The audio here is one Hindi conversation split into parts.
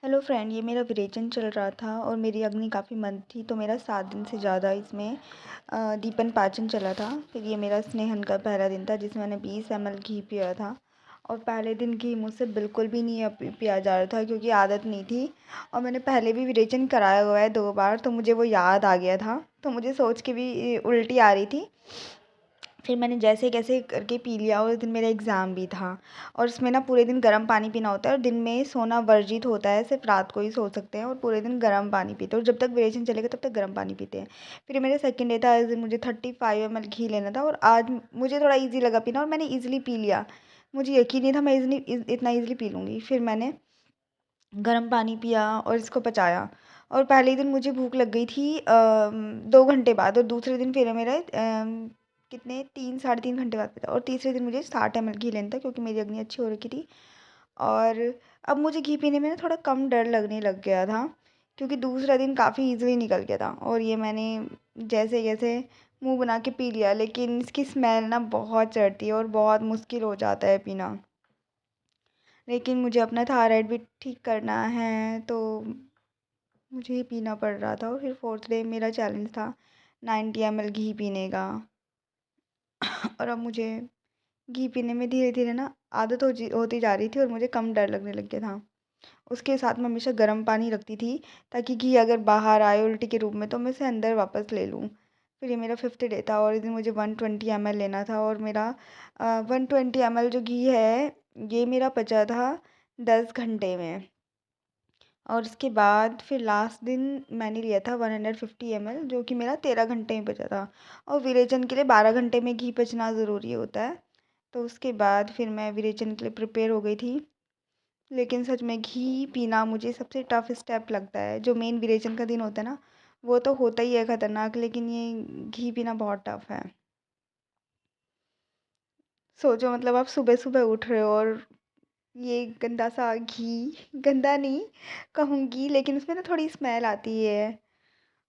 हेलो फ्रेंड, ये मेरा विरेचन चल रहा था और मेरी अग्नि काफ़ी मंद थी, तो मेरा 7 दिन से ज़्यादा इसमें दीपन पाचन चला था। फिर ये मेरा स्नेहन का पहला दिन था जिसमें मैंने 20 ml घी पिया था। और पहले दिन घी मुझसे बिल्कुल भी नहीं पिया जा रहा था क्योंकि आदत नहीं थी। और मैंने पहले भी विरेचन कराया हुआ है 2 बार, तो मुझे वो याद आ गया था, तो मुझे सोच के भी उल्टी आ रही थी। फिर मैंने जैसे कैसे करके पी लिया और उस दिन मेरा एग्ज़ाम भी था। और उसमें ना पूरे दिन गर्म पानी पीना होता है और दिन में सोना वर्जित होता है, सिर्फ रात को ही सो सकते हैं और पूरे दिन गर्म पानी पीते हैं और जब तक विरेचन चलेगा तब तक गर्म पानी पीते हैं। फिर मेरा सेकंड डे था, इस दिन मुझे 35 ml घी लेना था और आज मुझे थोड़ा ईज़ी लगा पीना और मैंने ईज़िली पी लिया। मुझे यकीन नहीं था मैं इतना ईज़िली पी लूँगी। फिर मैंने गर्म पानी पिया और इसको पचाया। और पहले दिन मुझे भूख लग गई थी 2 घंटे बाद, और दूसरे दिन फिर मेरा कितने 3 साढ़े 3 घंटे बाद पिया, और तीसरे दिन मुझे 60 ml घी लेना था क्योंकि मेरी अग्नि अच्छी हो रखी थी। और अब मुझे घी पीने में ना थोड़ा कम डर लगने लग गया था क्योंकि दूसरा दिन काफ़ी ईज़िली निकल गया था और ये मैंने जैसे-जैसे मुँह बना के पी लिया, लेकिन इसकी स्मेल ना बहुत चढ़ती है और बहुत मुश्किल हो जाता है पीना। लेकिन मुझे अपना थायराइड भी ठीक करना है, तो मुझे ये पीना पड़ रहा था। और फिर 4th डे मेरा चैलेंज था 90 ml घी पीने का। और अब मुझे घी पीने में धीरे-धीरे ना आदत होती जा रही थी और मुझे कम डर लगने लग गया था। उसके साथ मैं हमेशा गर्म पानी रखती थी ताकि घी अगर बाहर आए उल्टी के रूप में तो मैं इसे अंदर वापस ले लूँ। फिर ये मेरा 5th डे था और इस दिन मुझे 120 ml लेना था और मेरा 120 ml जो घी है, ये मेरा पचा था 10 घंटे में। और उसके बाद फिर लास्ट दिन मैंने लिया था 150 ml, जो कि मेरा 13 घंटे में पचा था। और विरेचन के लिए 12 घंटे में घी पचना ज़रूरी होता है। तो उसके बाद फिर मैं विरेचन के लिए प्रिपेयर हो गई थी। लेकिन सच में घी पीना मुझे सबसे टफ़ स्टेप लगता है। जो मेन विरेचन का दिन होता है ना, वो तो होता ही है ख़तरनाक, लेकिन ये घी पीना बहुत टफ़ है। सोचो मतलब आप सुबह-सुबह उठ रहे हो और ये गंदा सा घी, गंदा नहीं कहूँगी लेकिन उसमें ना थोड़ी स्मेल आती है।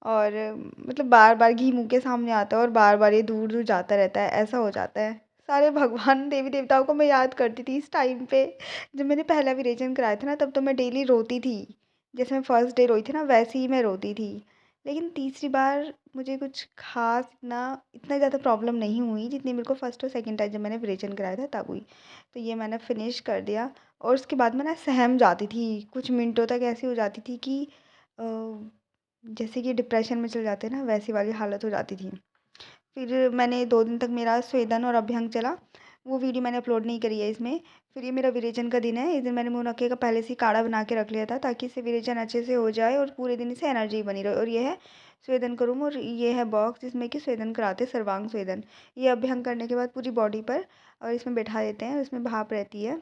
और मतलब बार-बार घी मुँह के सामने आता है और बार-बार ये दूर-दूर जाता रहता है, ऐसा हो जाता है। सारे भगवान देवी-देवताओं को मैं याद करती थी इस टाइम पे। जब मैंने पहला विरेचन कराया था ना, तब तो मैं डेली रोती थी। जैसे मैं फर्स्ट डे रोई थी ना, वैसे ही मैं रोती थी। लेकिन तीसरी बार मुझे कुछ ख़ास इतना ज़्यादा प्रॉब्लम नहीं हुई जितनी मेरे को फर्स्ट और सेकंड टाइम जब मैंने विरेचन कराया था तब हुई। तो ये मैंने फिनिश कर दिया और उसके बाद मैं ना सहम जाती थी। कुछ मिनटों तक ऐसी हो जाती थी कि अ जैसे कि डिप्रेशन में चले जाते हैं ना, वैसी वाली हालत हो जाती थी। फिर मैंने 2 दिन तक मेरा स्वेदन और अभ्यंग चला। वो वीडियो मैंने अपलोड नहीं करी है इसमें। फिर ये मेरा विरेचन का दिन है। इस दिन मैंने मुनक्के का पहले से ही काढ़ा बना के रख लिया था ताकि इससे विरेचन अच्छे से हो जाए और पूरे दिन इससे एनर्जी बनी रहे। और ये है स्वेदन का रूम और ये है बॉक्स जिसमें कि स्वेदन कराते हैं, सर्वांग स्वेदन। ये अभ्यंग करने के बाद पूरी बॉडी पर और इसमें बैठा देते हैं, इसमें भाप रहती है।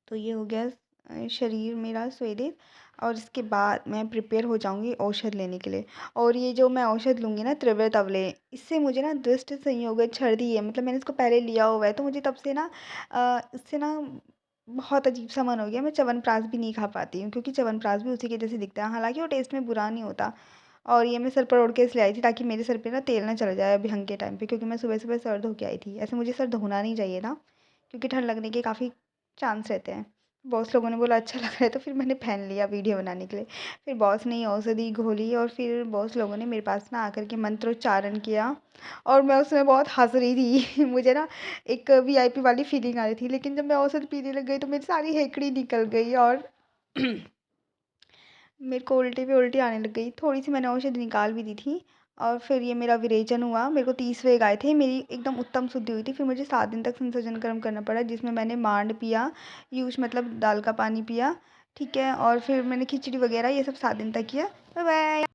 तो ये हो गया शरीर मेरा स्वेदित। और इसके बाद मैं प्रिपेयर हो जाऊँगी औषध लेने के लिए। और ये जो मैं औषध लूँगी ना त्रिवृत अवले, इससे मुझे ना दृष्ट संयोग छर्दी है, मतलब मैंने इसको पहले लिया हुआ है, तो मुझे तब से ना इससे ना बहुत अजीब-सा मन हो गया। मैं च्यवनप्राश भी नहीं खा पाती हूँ क्योंकि च्यवनप्राश भी उसी के जैसे दिखता है, हालाँकि वो टेस्ट में बुरा नहीं होता। और ये मैं सर पर ओढ़ के इसलिए आई थी ताकि मेरे सर पे ना तेल ना चला जाए अभ्यंग के टाइम पे, क्योंकि मैं सुबह-सुबह सर धो के आई थी। ऐसे मुझे सर धोना नहीं चाहिए था क्योंकि ठंड लगने के काफ़ी चांस रहते हैं। बॉस लोगों ने बोला अच्छा लग रहा है, तो फिर मैंने पहन लिया वीडियो बनाने के लिए। फिर बॉस ने ये औषधि घोली और फिर बॉस लोगों ने मेरे पास ना आकर के मंत्रोच्चारण किया और मैं उसमें बहुत हँस रही थी। मुझे ना एक वीआईपी वाली फीलिंग आ रही थी, लेकिन जब मैं औषधि पीने लग गई तो मेरी सारी हेकड़ी निकल गई और मेरे को उल्टी पे उल्टी आने लग गई। थोड़ी-सी मैंने औषधि निकाल भी दी थी और फिर ये मेरा विरेचन हुआ। मेरे को 30 वेग आए थे। मेरी एकदम उत्तम शुद्धि हुई थी। फिर मुझे 7 दिन तक संसर्जन कर्म करना पड़ा जिसमें मैंने मांड पिया, यूष मतलब दाल का पानी पिया, ठीक है? और फिर मैंने खिचड़ी वगैरह ये सब 7 दिन तक किया। Bye bye.